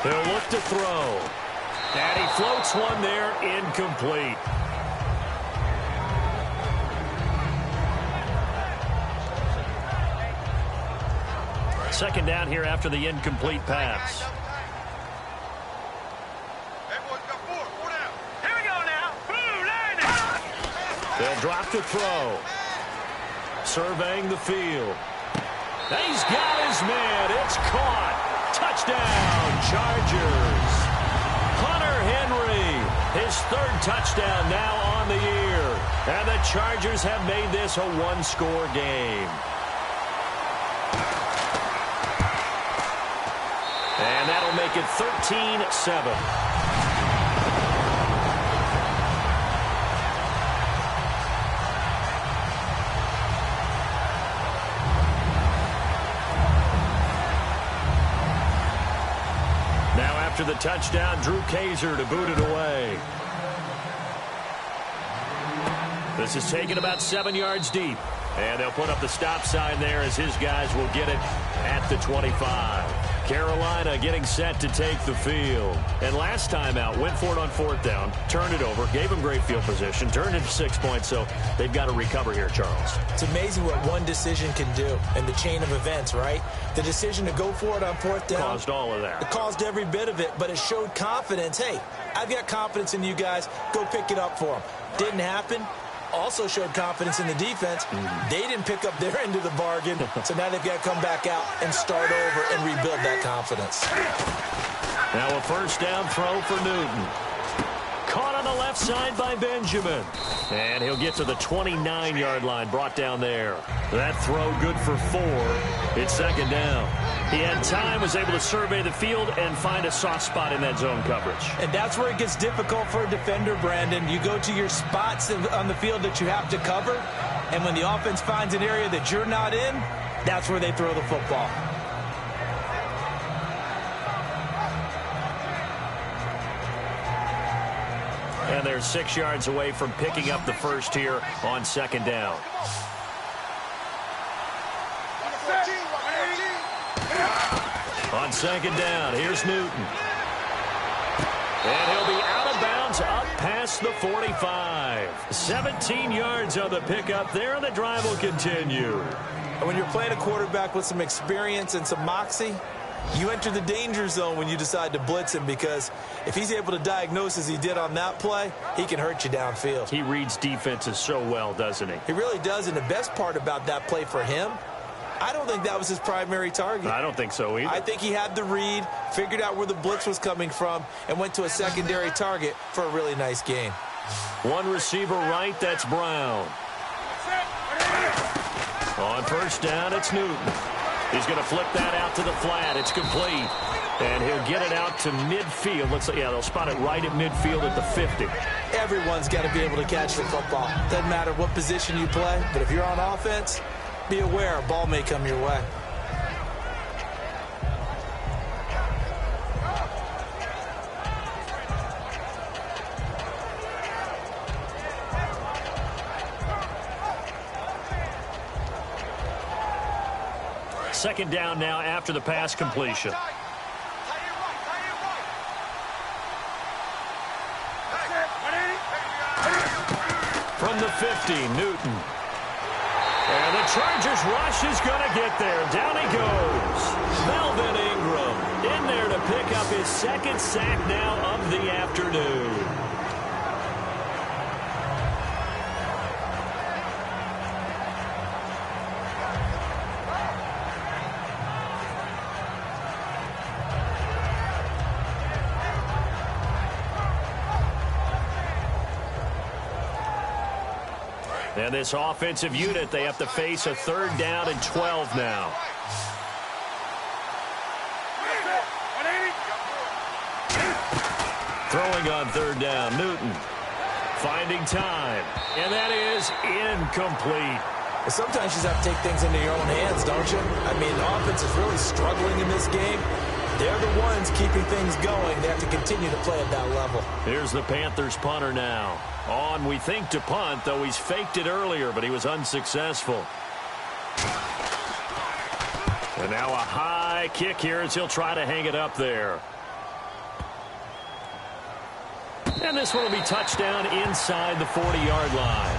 He'll look to throw. And he floats one there, incomplete. Second down here after the incomplete pass. Here we go now. Blue line. They'll drop to throw. Surveying the field. He's got his man. It's caught. Touchdown, Chargers. Hunter Henry, his 3rd touchdown now on the year. And the Chargers have made this a 1-score game. And that'll make it 13-7. After the touchdown, Drew Kaiser to boot it away. This is taken about 7 yards deep. And they'll put up the stop sign there as his guys will get it at the 25. Carolina getting set to take the field. And last time out, went for it on 4th down, turned it over, gave them great field position, turned it to 6 points, so they've got to recover here, Charles. It's amazing what one decision can do in the chain of events, right? The decision to go for it on 4th down caused all of that. It caused every bit of it, but it showed confidence. Hey, I've got confidence in you guys. Go pick it up for them. Didn't happen. Also showed confidence in the defense. They didn't pick up their end of the bargain, so now they've got to come back out and start over and rebuild that confidence. Now a first down throw for Newton. Caught on the left side by Benjamin. And he'll get to the 29-yard line, brought down there. That throw good for 4. It's second down. He had time, was able to survey the field and find a soft spot in that zone coverage. And that's where it gets difficult for a defender, Brandon. You go to your spots on the field that you have to cover, and when the offense finds an area that you're not in, that's where they throw the football. And they're 6 yards away from picking up the first here on second down. On second down, here's Newton. And he'll be out of bounds up past the 45. 17 yards on the pickup there, and the drive will continue. And when you're playing a quarterback with some experience and some moxie, you enter the danger zone when you decide to blitz him, because if he's able to diagnose as he did on that play, he can hurt you downfield. He reads defenses so well, doesn't he? He really does, and the best part about that play for him, I don't think that was his primary target. I don't think so either. I think he had the read, figured out where the blitz was coming from, and went to a secondary target for a really nice gain. One receiver right, that's Brown. On first down, it's Newton. He's going to flip that out to the flat. It's complete. And he'll get it out to midfield. Looks like, yeah, they'll spot it right at midfield at the 50. Everyone's got to be able to catch the football. Doesn't matter what position you play, but if you're on offense, be aware a ball may come your way. Second down now after the pass completion. From the 50, Newton. And the Chargers rush is going to get there. Down he goes. Melvin Ingram in there to pick up his second sack now of the afternoon. And this offensive unit, they have to face a third down and 12 now. Throwing on third down, Newton. Finding time. And that is incomplete. Sometimes you just have to take things into your own hands, don't you? I mean, the offense is really struggling in this game. They're the ones keeping things going. They have to continue to play at that level. Here's the Panthers punter now. On, we think, to punt, though he's faked it earlier, but he was unsuccessful. And now a high kick here as he'll try to hang it up there. And this one will be touchdown inside the 40-yard line.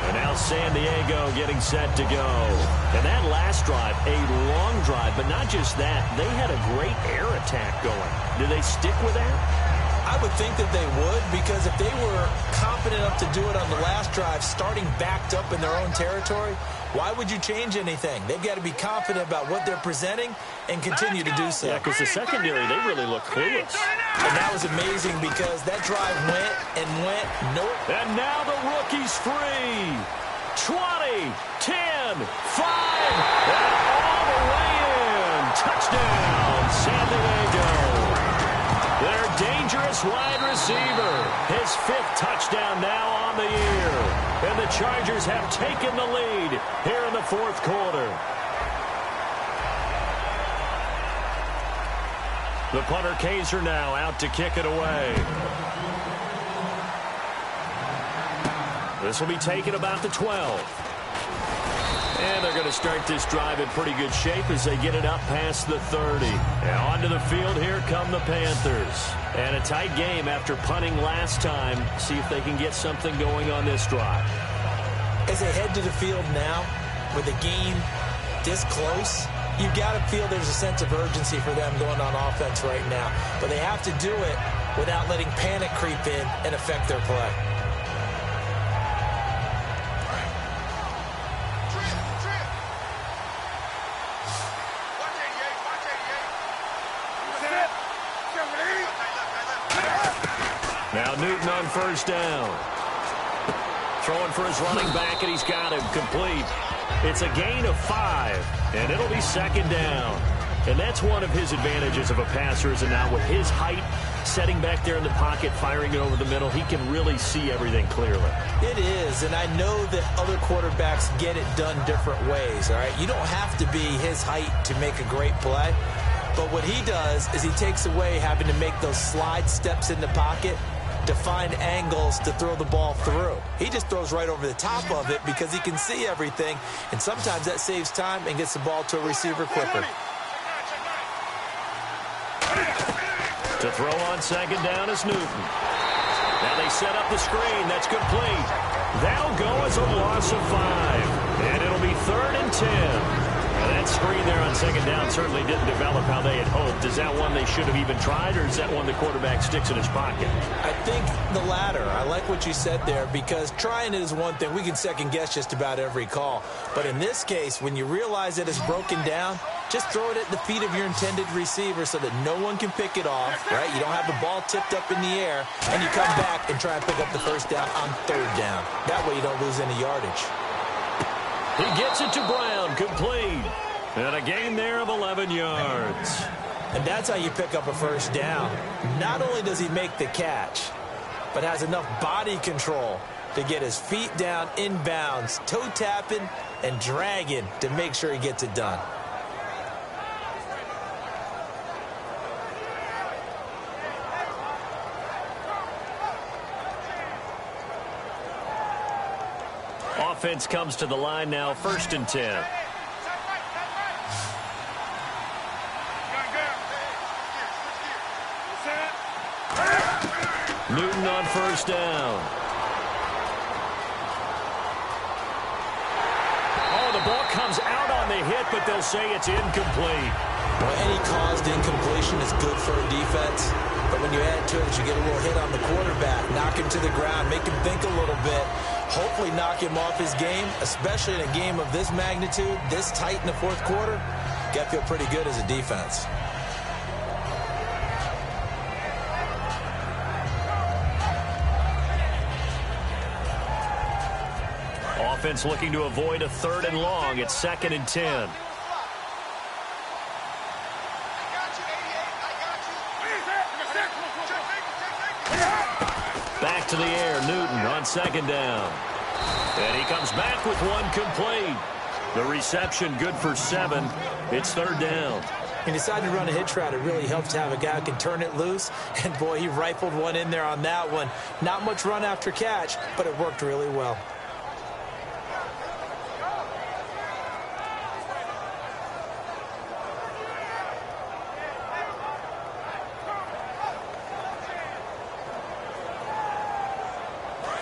And now San Diego getting set to go. And that last drive, a long drive, but not just that. They had a great air attack going. Do they stick with that? I would think that they would, because if they were confident enough to do it on the last drive, starting backed up in their own territory, why would you change anything? They've got to be confident about what they're presenting and continue to do so. Yeah, because the secondary, they really look clueless. And that was amazing, because that drive went and went. Nope. And now the rookie's free. 20, 10, 5, and all the way in. Touchdown, San Diego. Their dangerous wide receiver. His 5th touchdown now on the year. And the Chargers have taken the lead here in the 4th quarter. The punter Kaiser now out to kick it away. This will be taken about the 12. And they're going to start this drive in pretty good shape as they get it up past the 30. And onto the field, here come the Panthers. And a tight game after punting last time. See if they can get something going on this drive. As they head to the field now, with the game this close, you've got to feel there's a sense of urgency for them going on offense right now. But they have to do it without letting panic creep in and affect their play. Now Newton on first down. Throwing for his running back, and he's got him complete. It's a gain of 5, and it'll be second down. And that's one of his advantages of a passer, is now with his height, setting back there in the pocket, firing it over the middle, he can really see everything clearly. It is, and I know that other quarterbacks get it done different ways, all right? You don't have to be his height to make a great play. But what he does is he takes away having to make those slide steps in the pocket to find angles to throw the ball through. He just throws right over the top of it because he can see everything, and sometimes that saves time and gets the ball to a receiver quicker. To throw on second down is Newton. Now they set up the screen. That's complete. That'll go as a loss of 5. And it'll be 3rd and 10. Now that screen there on second down certainly didn't develop how they had hoped. Is that one they should have even tried, or is that one the quarterback sticks in his pocket? I think the latter. I like what you said there, because trying it is one thing. We can second guess just about every call. But in this case, when you realize that it's broken down, just throw it at the feet of your intended receiver so that no one can pick it off, right? You don't have the ball tipped up in the air, and you come back and try and pick up the first down on 3rd down. That way you don't lose any yardage. He gets it to Brown, complete. And a gain there of 11 yards. And that's how you pick up a first down. Not only does he make the catch, but has enough body control to get his feet down inbounds, toe tapping and dragging to make sure he gets it done. Offense comes to the line now, 1st and 10. Newton on 1st down. Oh, the ball comes out on the hit, but they'll say it's incomplete. Well, any caused incompletion is good for a defense. But when you add to it, you get a little hit on the quarterback, knock him to the ground, make him think a little bit, hopefully knock him off his game, especially in a game of this magnitude, this tight in the 4th quarter. You got to feel pretty good as a defense. Offense looking to avoid a 3rd and long. It's 2nd and 10. Back to the air, Newton on 2nd down. And he comes back with one complete. The reception good for 7. It's 3rd down. He decided to run a hitch route. It really helps to have a guy who can turn it loose. And, boy, he rifled one in there on that one. Not much run after catch, but it worked really well.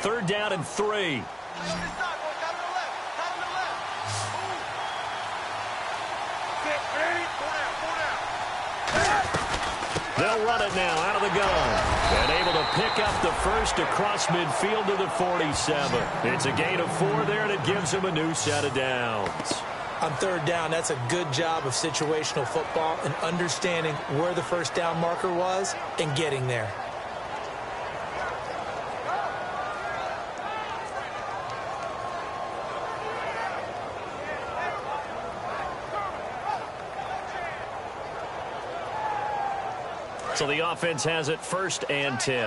Third down and 3. They'll run it now out of the gun. And able to pick up the first across midfield to the 47. It's a gain of 4 there, and it gives him a new set of downs. On 3rd down, that's a good job of situational football and understanding where the first down marker was and getting there. So the offense has it 1st and 10.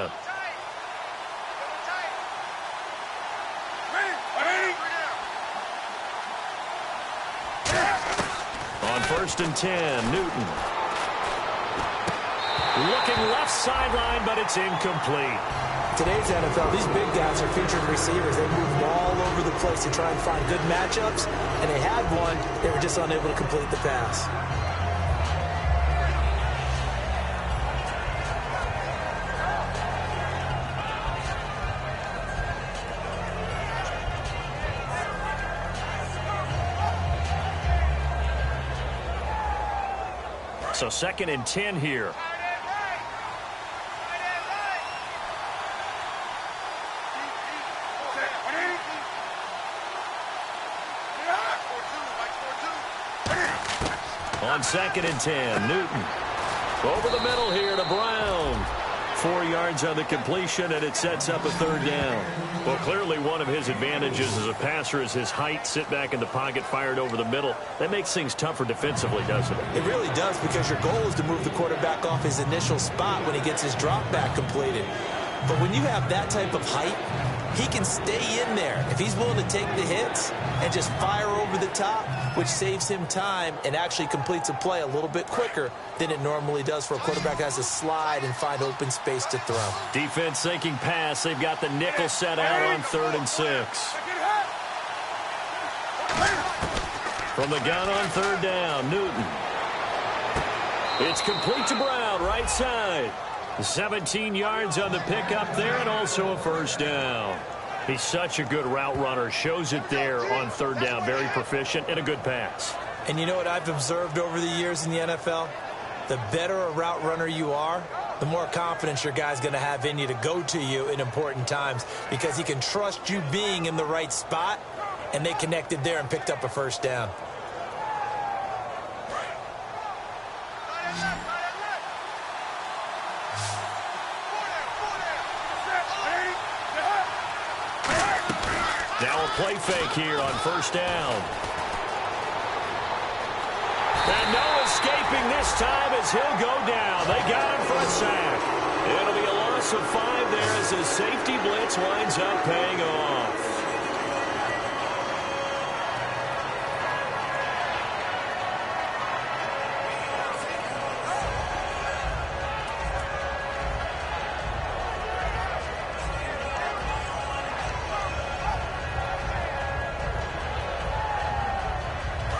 On 1st and 10, Newton. Looking left sideline, but it's incomplete. Today's NFL, these big guys are featured receivers. They move all over the place to try and find good matchups, and they had one. They were just unable to complete the pass. So 2nd and 10 here. On 2nd and 10, Newton. Over the middle here to Brown. 4 yards on the completion, and it sets up a 3rd down. Well, clearly one of his advantages as a passer is his height. Sit back in the pocket, fired over the middle. That makes things tougher defensively, doesn't it? It really does, because your goal is to move the quarterback off his initial spot when he gets his drop back completed. But when you have that type of height, he can stay in there. If he's willing to take the hits and just fire over over the top, which saves him time and actually completes a play a little bit quicker than it normally does for a quarterback who has to slide and find open space to throw. Defense thinking pass. They've got the nickel set out on 3rd and 6. From the gun on 3rd down, Newton. It's complete to Brown, right side. 17 yards on the pickup there and also a 1st down. He's such a good route runner. Shows it there on 3rd down. Very proficient and a good pass. And you know what I've observed over the years in the NFL? The better a route runner you are, the more confidence your guy's going to have in you to go to you in important times because he can trust you being in the right spot, and they connected there and picked up a 1st down. Now a play fake here on 1st down. And no escaping this time as he'll go down. They got him for a sack. It'll be a loss of 5 there as his safety blitz winds up paying off.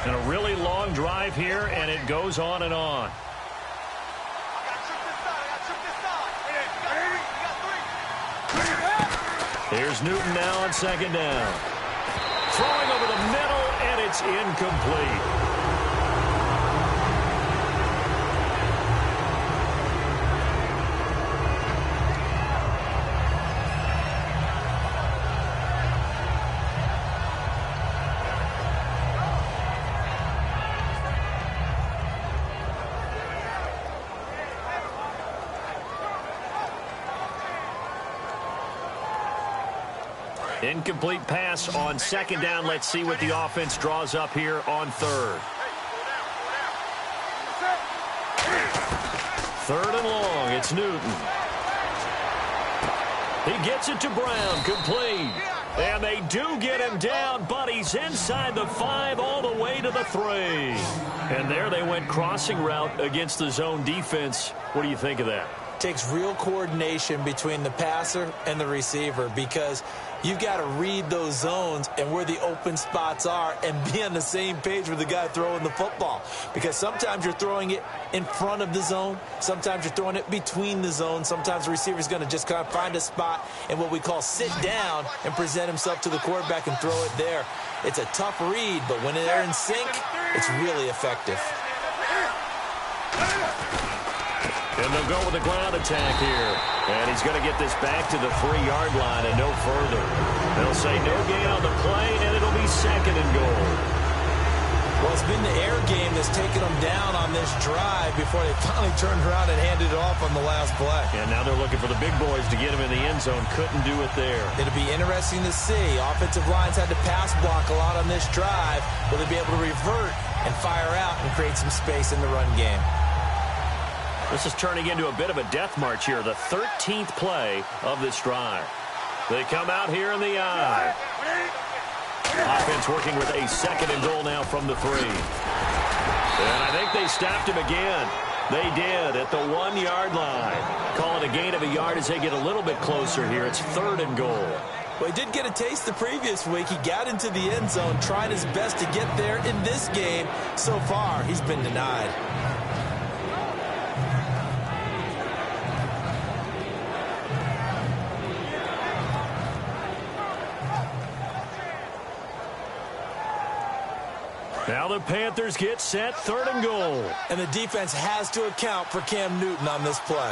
And a really long drive here, and it goes on and on. Here's Newton now on 2nd down. Throwing over the middle, and it's incomplete. Incomplete pass on 2nd down. Let's see what the offense draws up here on 3rd. 3rd and long. It's Newton. He gets it to Brown. Complete. And they do get him down, but he's inside the 5 all the way to the 3. And there they went crossing route against the zone defense. What do you think of that? Takes real coordination between the passer and the receiver because you've got to read those zones and where the open spots are and be on the same page with the guy throwing the football. Because sometimes you're throwing it in front of the zone. Sometimes you're throwing it between the zones. Sometimes the receiver's going to just kind of find a spot and what we call sit down and present himself to the quarterback and throw it there. It's a tough read, but when they're in sync, it's really effective. And they'll go with a ground attack here. And he's going to get this back to the 3-yard line and no further. They'll say no gain on the play, and it'll be 2nd and goal. Well, it's been the air game that's taken them down on this drive before they finally turned around and handed it off on the last play. And now they're looking for the big boys to get him in the end zone. Couldn't do it there. It'll be interesting to see. Offensive lines had to pass block a lot on this drive. Will they be able to revert and fire out and create some space in the run game? This is turning into a bit of a death march here, the 13th play of this drive. They come out here in the eye. Offense working with a 2nd and goal now from the 3. And I think they stopped him again. They did at the 1-yard line. Call it a gain of a yard as they get a little bit closer here. It's 3rd and goal. Well, he did get a taste the previous week. He got into the end zone, trying his best to get there in this game. So far, he's been denied. Now the Panthers get set, 3rd and goal. And the defense has to account for Cam Newton on this play.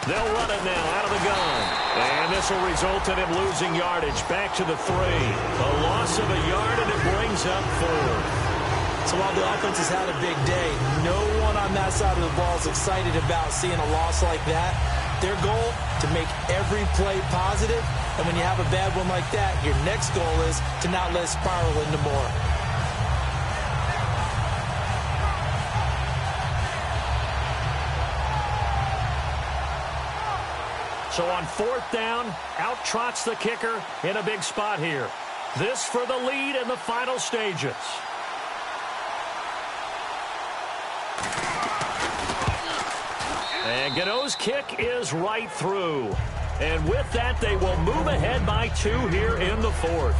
They'll run it now out of the gun. And this will result in him losing yardage back to the 3. A loss of a yard, and it brings up 4. So while the offense has had a big day, no one on that side of the ball is excited about seeing a loss like that. Their goal, to make every play positive. And when you have a bad one like that, your next goal is to not let it spiral into more. So on 4th down, out trots the kicker in a big spot here. This for the lead in the final stages. And Gano's kick is right through. And with that, they will move ahead by 2 here in the 4th.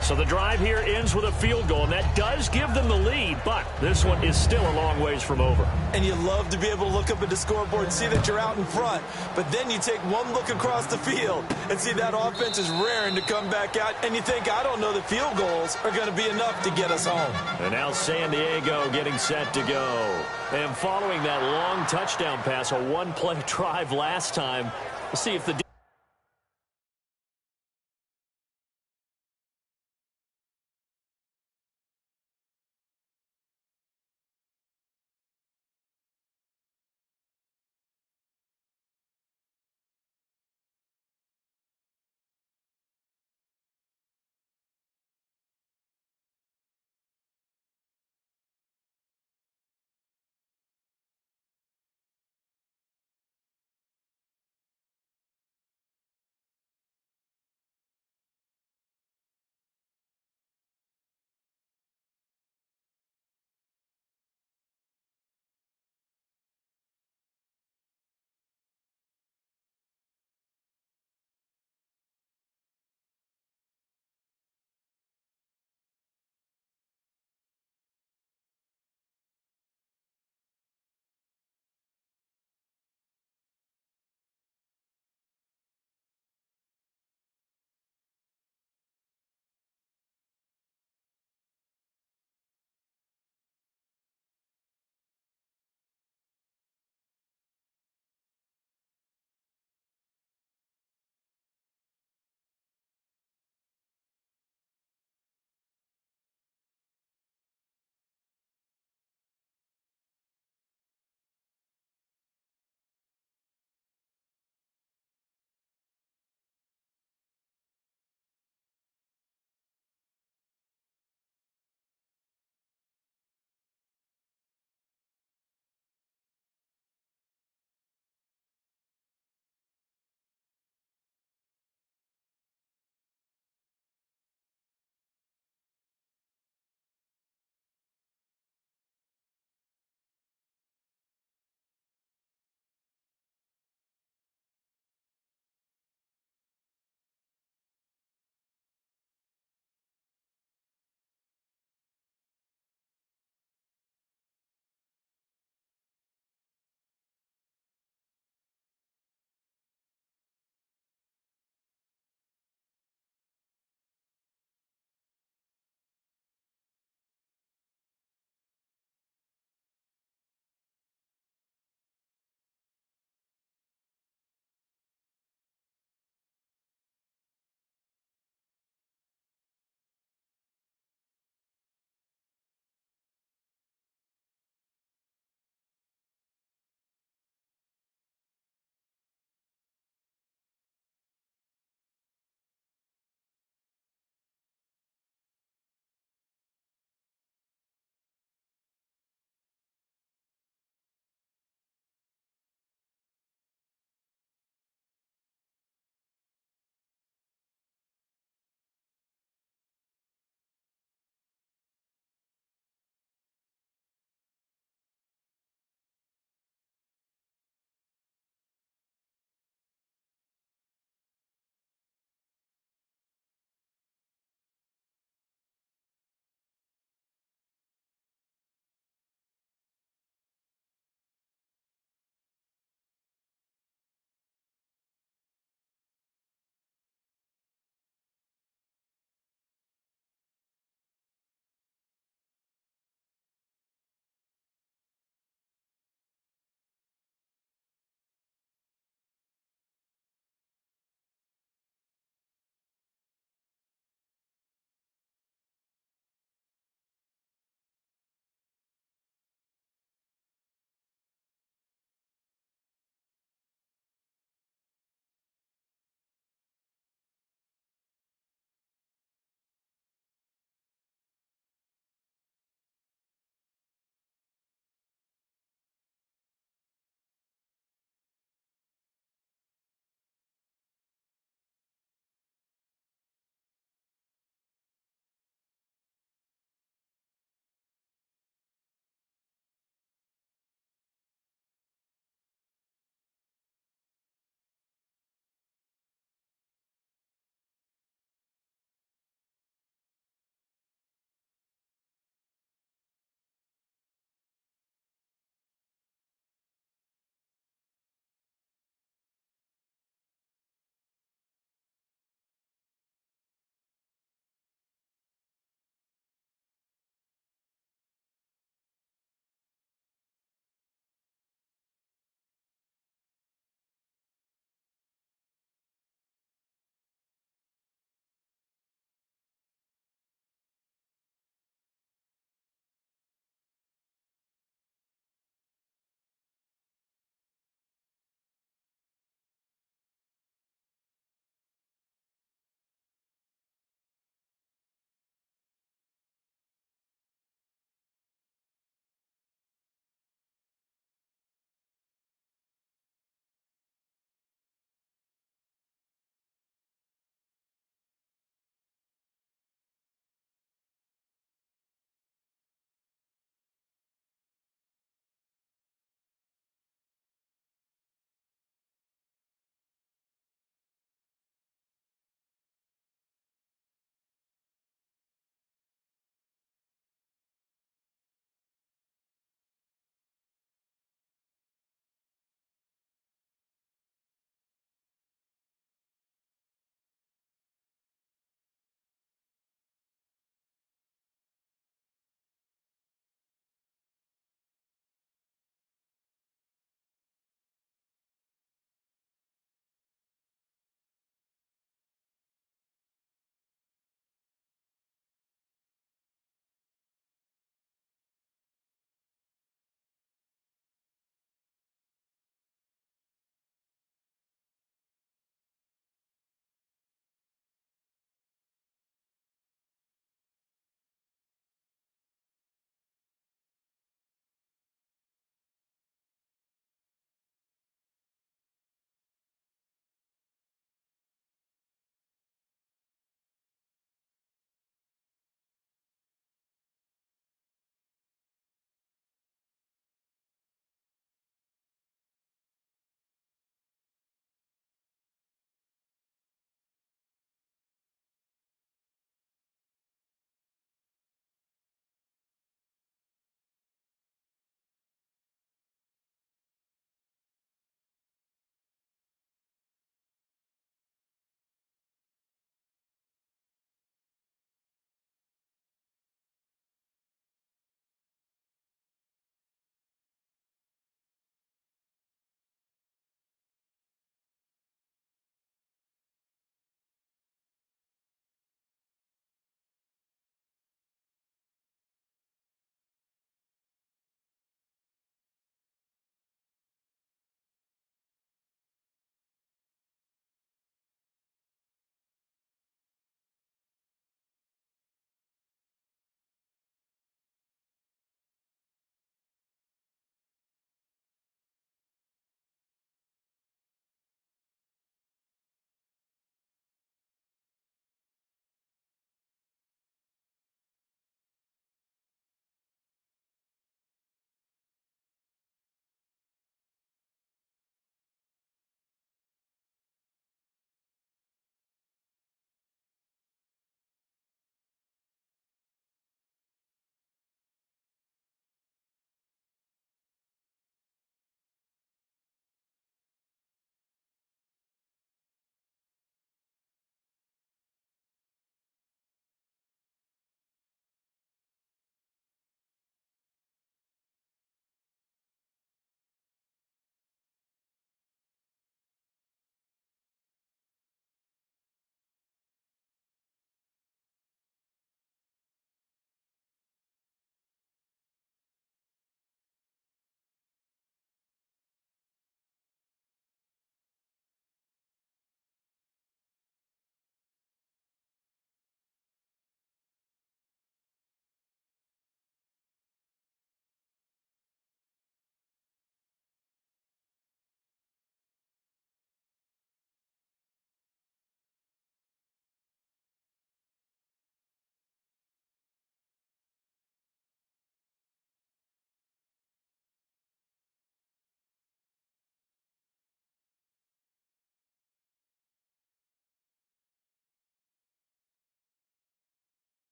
So the drive here ends with a field goal, and that does give them the lead, but this one is still a long ways from over. And you love to be able to look up at the scoreboard and see that you're out in front, but then you take one look across the field and see that offense is raring to come back out, and you think, I don't know, the field goals are going to be enough to get us home. And now San Diego getting set to go. And following that long touchdown pass, a one-play drive last time, we'll see if the